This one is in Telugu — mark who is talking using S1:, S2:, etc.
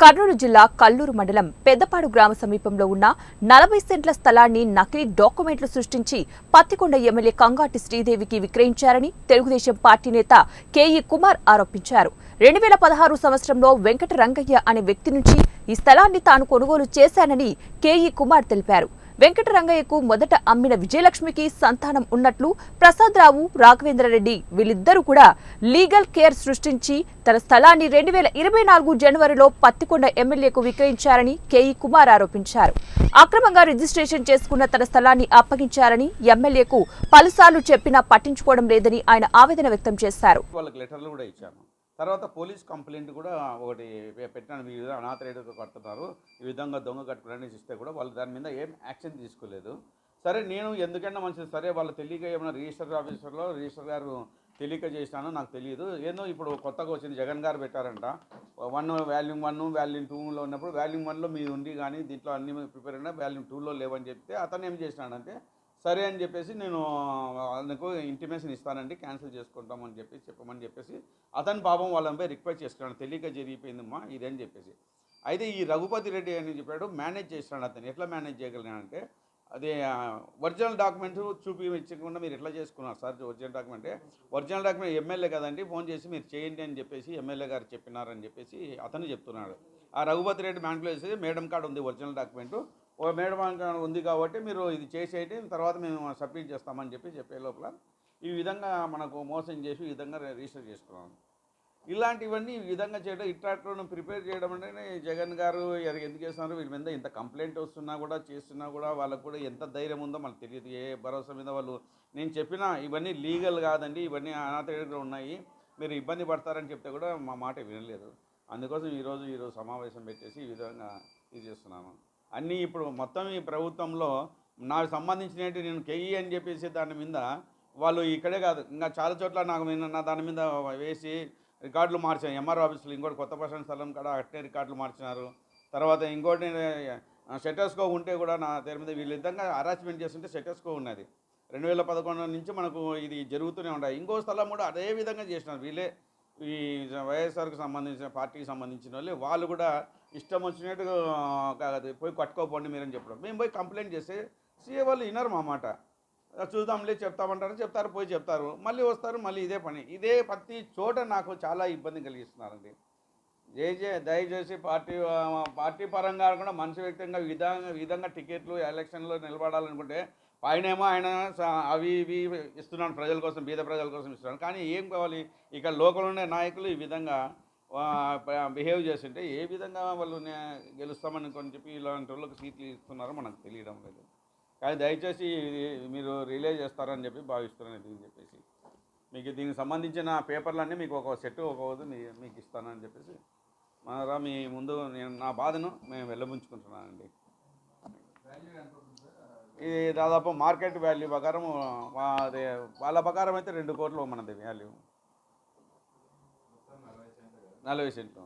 S1: కర్నూలు జిల్లా కల్లూరు మండలం పెద్దపాడు గ్రామ సమీపంలో ఉన్న 40 సెంట్ల స్థలాన్ని నకిలీ డాక్యుమెంట్లు సృష్టించి పత్తికొండ ఎమ్మెల్యే కంగాటి శ్రీదేవికి విక్రయించారని తెలుగుదేశం పార్టీ నేత కేఈ కుమార్ ఆరోపించారు. 2016 సంవత్సరంలో వెంకట రంగయ్య అనే వ్యక్తి నుంచి ఈ స్థలాన్ని తాను కొనుగోలు చేశానని కేఈ కుమార్ తెలిపారు. వెంకట రంగయ్యకు మొదట అమ్మిన విజయలక్ష్మికి సంతానం ఉన్నట్లు ప్రసాదరావు, రాఘవేంద్రరెడ్డి వీళ్ళిద్దరూ కూడా లీగల్ కేర్ సృష్టించి తన స్థలాన్ని 2024 జనవరిలో పత్తికొండ ఎమ్మెల్యేకు విక్రయించారని కేఈ కుమార్ ఆరోపించారు. అక్రమంగా రిజిస్ట్రేషన్ చేసుకున్న తన స్థలాన్ని అప్పగించారని ఎమ్మెల్యేకు పలుసార్లు చెప్పినా పట్టించుకోవడం లేదని ఆయన ఆవేదన వ్యక్తం చేశారు.
S2: తర్వాత పోలీస్ కంప్లైంట్ కూడా ఒకటి పెట్టినాను, ఈ విధంగా అనాథ రేటుతో కడుతున్నారు, ఈ విధంగా దొంగ కట్టుకుని ఇస్తే కూడా వాళ్ళు దాని మీద ఏం యాక్షన్ తీసుకోలేదు. సరే నేను ఎందుకన్నా మంచిది, సరే వాళ్ళు తెలియక ఏమైనా రిజిస్టర్ గారు తెలియక చేసినాను, నాకు తెలియదు. ఏదో ఇప్పుడు కొత్తగా వచ్చింది జగన్ గారు పెట్టారంట, వాల్యూమ్ 1 వాల్యూమ్ 2లో ఉన్నప్పుడు వాల్యూమ్ 1లో మీరు ఉండి కానీ దీంట్లో అన్ని ప్రిపేర్ అయినా వాల్యూమ్ 2లో లేవని చెప్తే అతను ఏం చేసినాడంటే సరే అని చెప్పేసి నేను అందుకు ఇంటిమేషన్ ఇస్తానండి, క్యాన్సిల్ చేసుకుంటామని చెప్పమని చెప్పేసి అతను పాపం వాళ్ళపై రిక్వెస్ట్ చేసుకున్నాడు, తెలియక జరిగిపోయిందమ్మా ఇదని చెప్పేసి. అయితే ఈ రఘుపతి రెడ్డి అని చెప్పాడు మేనేజ్ చేస్తున్నాడు. అతను ఎట్లా మేనేజ్ చేయగలిగానంటే అదే ఒరిజినల్ డాక్యుమెంట్ చూపించకుండా మీరు ఎట్లా చేసుకున్నారు సార్, ఒరిజినల్ డాక్యుమెంట్ ఎమ్మెల్యే కదండి, ఫోన్ చేసి మీరు చేయండి అని చెప్పేసి ఎమ్మెల్యే గారు చెప్పినారని చెప్పేసి అతను చెప్తున్నాడు. ఆ రఘుపతి రెడ్డి బ్యాంకులో వేసి మేడం కార్డు ఉంది, ఒరిజినల్ డాక్యుమెంట్ మేడం ఉంది కాబట్టి మీరు ఇది చేసేయండి, తర్వాత మేము సబ్మిట్ చేస్తామని చెప్పే లోపల ఈ విధంగా మనకు మోసం చేసి ఈ విధంగా రిజిస్టర్ చేసుకున్నాం. ఇలాంటివన్నీ ఈ విధంగా చేయడం, ఇట్రాక్టర్ను ప్రిపేర్ చేయడం అంటే జగన్ గారు ఎందుకు చేస్తున్నారు, వీళ్ళ మీద ఇంత కంప్లైంట్ వస్తున్నా కూడా చేస్తున్నా కూడా వాళ్ళకు కూడా ఎంత ధైర్యం ఉందో మనకు తెలియదు. ఏ భరోసా మీద వాళ్ళు నేను చెప్పినా ఇవన్నీ లీగల్ కాదండి, ఇవన్నీ అనాథగా ఉన్నాయి, మీరు ఇబ్బంది పడతారని చెప్తే కూడా మా మాట వినలేదు. అందుకోసం ఈరోజు సమావేశం పెట్టేసి ఈ విధంగా ఇది చేస్తున్నాను. అన్నీ ఇప్పుడు మొత్తం ఈ ప్రభుత్వంలో నాకు సంబంధించినవి నేను కేఈ అని చెప్పేసి దాని మీద వాళ్ళు ఇక్కడే కాదు ఇంకా చాలా చోట్ల నా దాని మీద వేసి రికార్డులు మార్చాను. ఎంఆర్ఓ ఆఫీసులు ఇంకోటి కొత్త బస్టాండ్ స్థలం కూడా అట్నే రికార్డులు మార్చినారు. తర్వాత ఇంకోటి స్టేటస్కో ఉంటే కూడా నా పేరు మీద వీళ్ళు విధంగా హరాస్మెంట్ చేస్తుంటే స్టేటస్కో ఉన్నది. 2011 నుంచి మనకు ఇది జరుగుతూనే ఉంటాయి. ఇంకో స్థలం కూడా అదే విధంగా చేసినారు వీళ్ళే, ఈ వైఎస్ఆర్కి సంబంధించిన పార్టీకి సంబంధించిన వాళ్ళు కూడా ఇష్టం వచ్చినట్టుగా పోయి కట్టుకోపోండి మీరని చెప్పడం. మేము పోయి కంప్లైంట్ చేస్తే సీఏ వాళ్ళు వినరు మా మాట, చూద్దాంలే చెప్తారు, పోయి చెప్తారు, మళ్ళీ వస్తారు, మళ్ళీ ఇదే పని. ఇదే ప్రతి చోట నాకు చాలా ఇబ్బంది కలిగిస్తున్నారండి. దయచేసి పార్టీ పరంగా కూడా మనిషి వ్యక్తిగా విధంగా టికెట్లు ఎలక్షన్లో నిలబడాలనుకుంటే పైనేమో ఆయన అవి ఇవి ఇస్తున్నాను, ప్రజల కోసం, బీద ప్రజల కోసం ఇస్తున్నాను. కానీ ఏం కావాలి, ఇక్కడ లోకల్ ఉండే నాయకులు ఈ విధంగా బిహేవ్ చేస్తుంటే ఏ విధంగా వాళ్ళు గెలుస్తామని చెప్పి ఇలాంటి వాళ్ళకి సీట్లు ఇస్తున్నారో మనకు తెలియడం లేదు. కానీ దయచేసి మీరు రిలే చేస్తారని చెప్పి భావిస్తున్నాను. ఇది చెప్పేసి మీకు దీనికి సంబంధించిన పేపర్లన్నీ మీకు ఒక సెట్ మీకు ఇస్తానని చెప్పేసి మీ ముందు నేను నా బాధను మేము వెళ్ళబుంచుకుంటున్నానండి. ఇది దాదాపు మార్కెట్ వాల్యూ ప్రకారం అదే వాళ్ళ ప్రకారం అయితే 2 కోట్లు మనది వాల్యూ, 40 సెంట్లు.